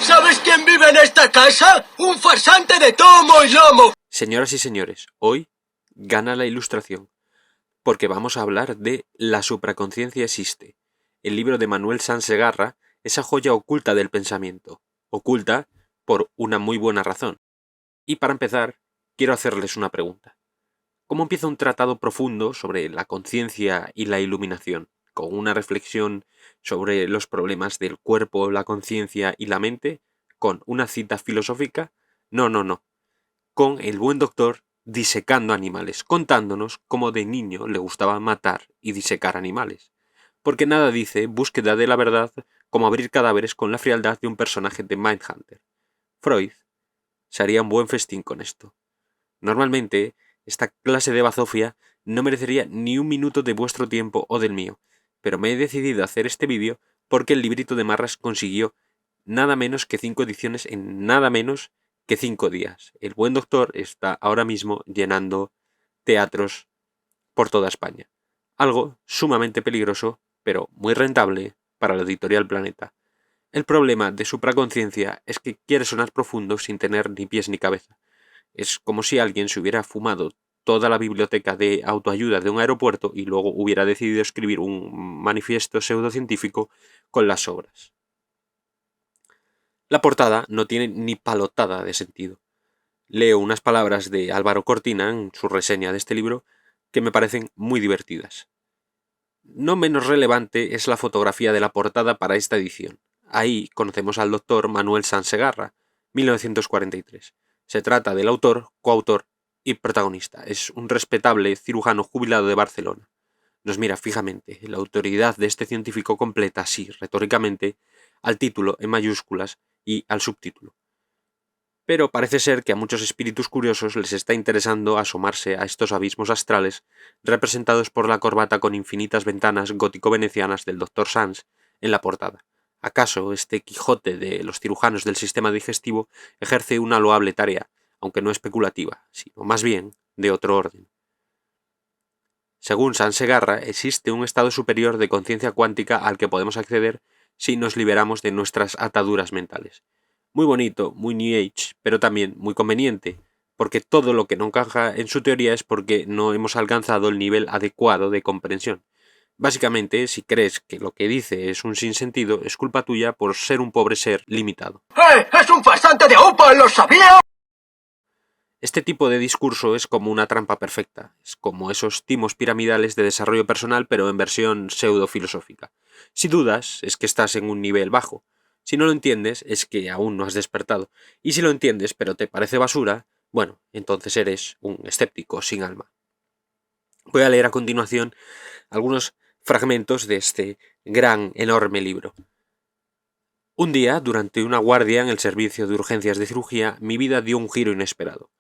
¿Sabes quién vive en esta casa? ¡Un farsante de tomo y lomo! Señoras y señores, hoy gana la ilustración, porque vamos a hablar de La supraconciencia existe, el libro de Manuel Sanz Segarra, esa joya oculta del pensamiento, oculta por una muy buena razón. Y para empezar, quiero hacerles una pregunta. ¿Cómo empieza un tratado profundo sobre la conciencia y la iluminación, con una reflexión sobre los problemas del cuerpo, la conciencia y la mente, con una cita filosófica? No. Con el buen doctor disecando animales, contándonos cómo de niño le gustaba matar y disecar animales. Porque nada dice búsqueda de la verdad como abrir cadáveres con la frialdad de un personaje de Mindhunter. Freud se haría un buen festín con esto. Normalmente, esta clase de bazofia no merecería ni un minuto de vuestro tiempo o del mío, pero me he decidido a hacer este vídeo porque el librito de Marras consiguió nada menos que 5 ediciones en nada menos que 5 días. El buen doctor está ahora mismo llenando teatros por toda España. Algo sumamente peligroso, pero muy rentable para la editorial Planeta. El problema de supraconciencia es que quiere sonar profundo sin tener ni pies ni cabeza. Es como si alguien se hubiera fumado toda la biblioteca de autoayuda de un aeropuerto y luego hubiera decidido escribir un manifiesto pseudocientífico con las obras. La portada no tiene ni palotada de sentido. Leo unas palabras de Álvaro Cortina en su reseña de este libro que me parecen muy divertidas. No menos relevante es la fotografía de la portada para esta edición. Ahí conocemos al doctor Manuel Sanz Segarra, 1943. Se trata del autor, coautor y protagonista. Es un respetable cirujano jubilado de Barcelona. Nos mira fijamente. La autoridad de este científico completa así, retóricamente, al título en mayúsculas y al subtítulo. Pero parece ser que a muchos espíritus curiosos les está interesando asomarse a estos abismos astrales representados por la corbata con infinitas ventanas gótico-venecianas del Dr. Sanz en la portada. ¿Acaso este Quijote de los cirujanos del sistema digestivo ejerce una loable tarea, aunque no especulativa, sino más bien de otro orden? Según Sanz Segarra, existe un estado superior de conciencia cuántica al que podemos acceder si nos liberamos de nuestras ataduras mentales. Muy bonito, muy New Age, pero también muy conveniente, porque todo lo que no encaja en su teoría es porque no hemos alcanzado el nivel adecuado de comprensión. Básicamente, si crees que lo que dice es un sinsentido, es culpa tuya por ser un pobre ser limitado. ¡Es un farsante de UPA! ¡Lo sabía! Este tipo de discurso es como una trampa perfecta, es como esos timos piramidales de desarrollo personal pero en versión pseudo-filosófica. Si dudas, es que estás en un nivel bajo. Si no lo entiendes, es que aún no has despertado. Y si lo entiendes pero te parece basura, bueno, entonces eres un escéptico sin alma. Voy a leer a continuación algunos fragmentos de este gran, enorme libro. Un día, durante una guardia en el servicio de urgencias de cirugía, mi vida dio un giro inesperado.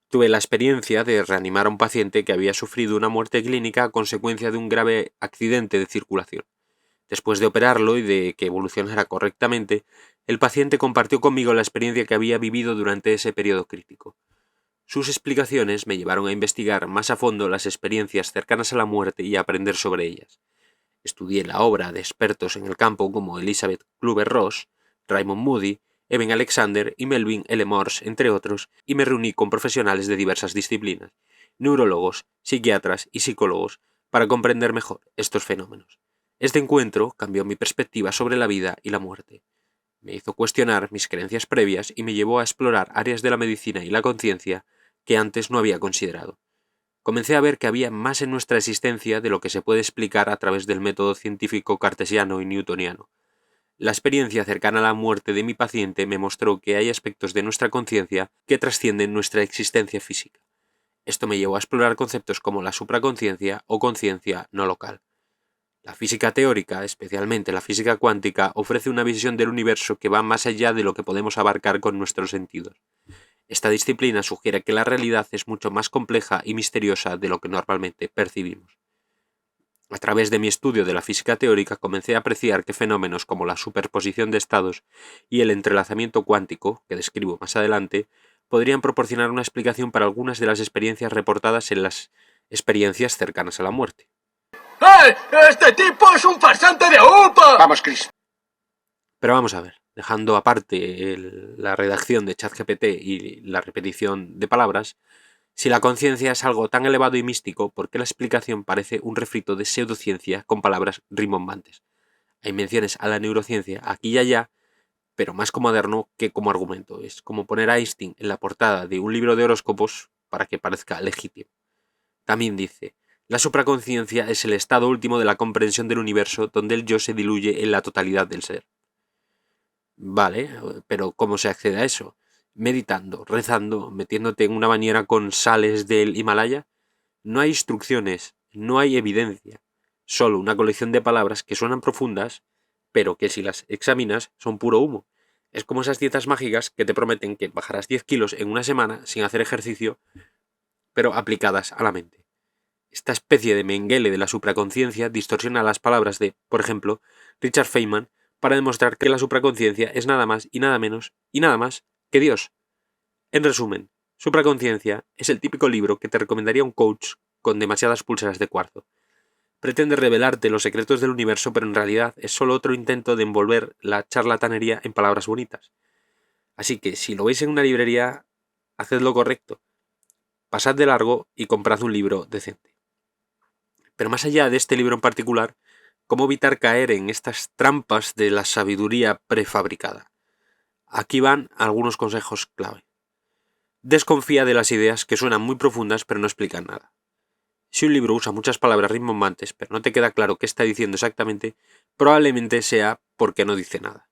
Tuve la experiencia de reanimar a un paciente que había sufrido una muerte clínica a consecuencia de un grave accidente de circulación. Después de operarlo y de que evolucionara correctamente, el paciente compartió conmigo la experiencia que había vivido durante ese periodo crítico. Sus explicaciones me llevaron a investigar más a fondo las experiencias cercanas a la muerte y a aprender sobre ellas. Estudié la obra de expertos en el campo como Elizabeth Kübler-Ross, Raymond Moody, Eben Alexander y Melvin L. Morse, entre otros, y me reuní con profesionales de diversas disciplinas, neurólogos, psiquiatras y psicólogos, para comprender mejor estos fenómenos. Este encuentro cambió mi perspectiva sobre la vida y la muerte. Me hizo cuestionar mis creencias previas y me llevó a explorar áreas de la medicina y la conciencia que antes no había considerado. Comencé a ver que había más en nuestra existencia de lo que se puede explicar a través del método científico cartesiano y newtoniano. La experiencia cercana a la muerte de mi paciente me mostró que hay aspectos de nuestra conciencia que trascienden nuestra existencia física. Esto me llevó a explorar conceptos como la supraconciencia o conciencia no local. La física teórica, especialmente la física cuántica, ofrece una visión del universo que va más allá de lo que podemos abarcar con nuestros sentidos. Esta disciplina sugiere que la realidad es mucho más compleja y misteriosa de lo que normalmente percibimos. A través de mi estudio de la física teórica comencé a apreciar que fenómenos como la superposición de estados y el entrelazamiento cuántico, que describo más adelante, podrían proporcionar una explicación para algunas de las experiencias reportadas en las experiencias cercanas a la muerte. ¡Este tipo es un farsante de UPA! Vamos, Chris. Pero vamos a ver. dejando aparte la redacción de ChatGPT y la repetición de palabras, si la conciencia es algo tan elevado y místico, ¿por qué la explicación parece un refrito de pseudociencia con palabras rimbombantes? Hay menciones a la neurociencia aquí y allá, pero más como moderno que como argumento. Es como poner a Einstein en la portada de un libro de horóscopos para que parezca legítimo. También dice, la supraconciencia es el estado último de la comprensión del universo donde el yo se diluye en la totalidad del ser. Vale, pero ¿cómo se accede a eso? Meditando, rezando, metiéndote en una bañera con sales del Himalaya. No hay instrucciones, no hay evidencia, solo una colección de palabras que suenan profundas, pero que si las examinas son puro humo. Es como esas dietas mágicas que te prometen que bajarás 10 kilos en una semana sin hacer ejercicio, pero aplicadas a la mente. Esta especie de menguele de la supraconciencia distorsiona las palabras de, por ejemplo, Richard Feynman para demostrar que la supraconciencia es nada más y nada menos y nada más que Dios. En resumen, Supraconciencia es el típico libro que te recomendaría un coach con demasiadas pulseras de cuarzo. Pretende revelarte los secretos del universo, pero en realidad es solo otro intento de envolver la charlatanería en palabras bonitas. Así que, si lo veis en una librería, haced lo correcto. Pasad de largo y comprad un libro decente. Pero más allá de este libro en particular, ¿cómo evitar caer en estas trampas de la sabiduría prefabricada? Aquí van algunos consejos clave. Desconfía de las ideas que suenan muy profundas pero no explican nada. Si un libro usa muchas palabras rimbombantes pero no te queda claro qué está diciendo exactamente, probablemente sea porque no dice nada.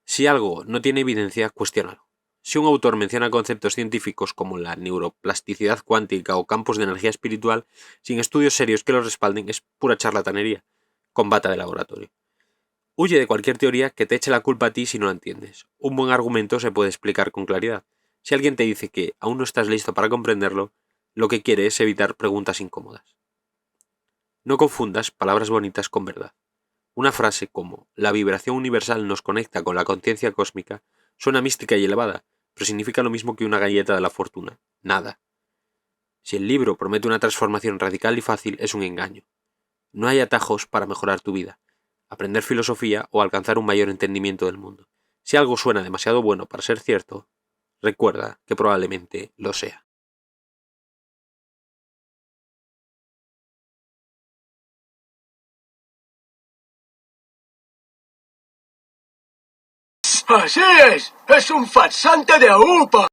Si algo no tiene evidencia, cuestiónalo. Si un autor menciona conceptos científicos como la neuroplasticidad cuántica o campos de energía espiritual sin estudios serios que los respalden, es pura charlatanería, con bata de laboratorio. Huye de cualquier teoría que te eche la culpa a ti si no la entiendes. Un buen argumento se puede explicar con claridad. Si alguien te dice que aún no estás listo para comprenderlo, lo que quiere es evitar preguntas incómodas. No confundas palabras bonitas con verdad. Una frase como "la vibración universal nos conecta con la conciencia cósmica" suena mística y elevada, pero significa lo mismo que una galleta de la fortuna. Nada. Si el libro promete una transformación radical y fácil, es un engaño. No hay atajos para mejorar tu vida, aprender filosofía o alcanzar un mayor entendimiento del mundo. Si algo suena demasiado bueno para ser cierto, recuerda que probablemente lo sea. Así es un farsante de UPA.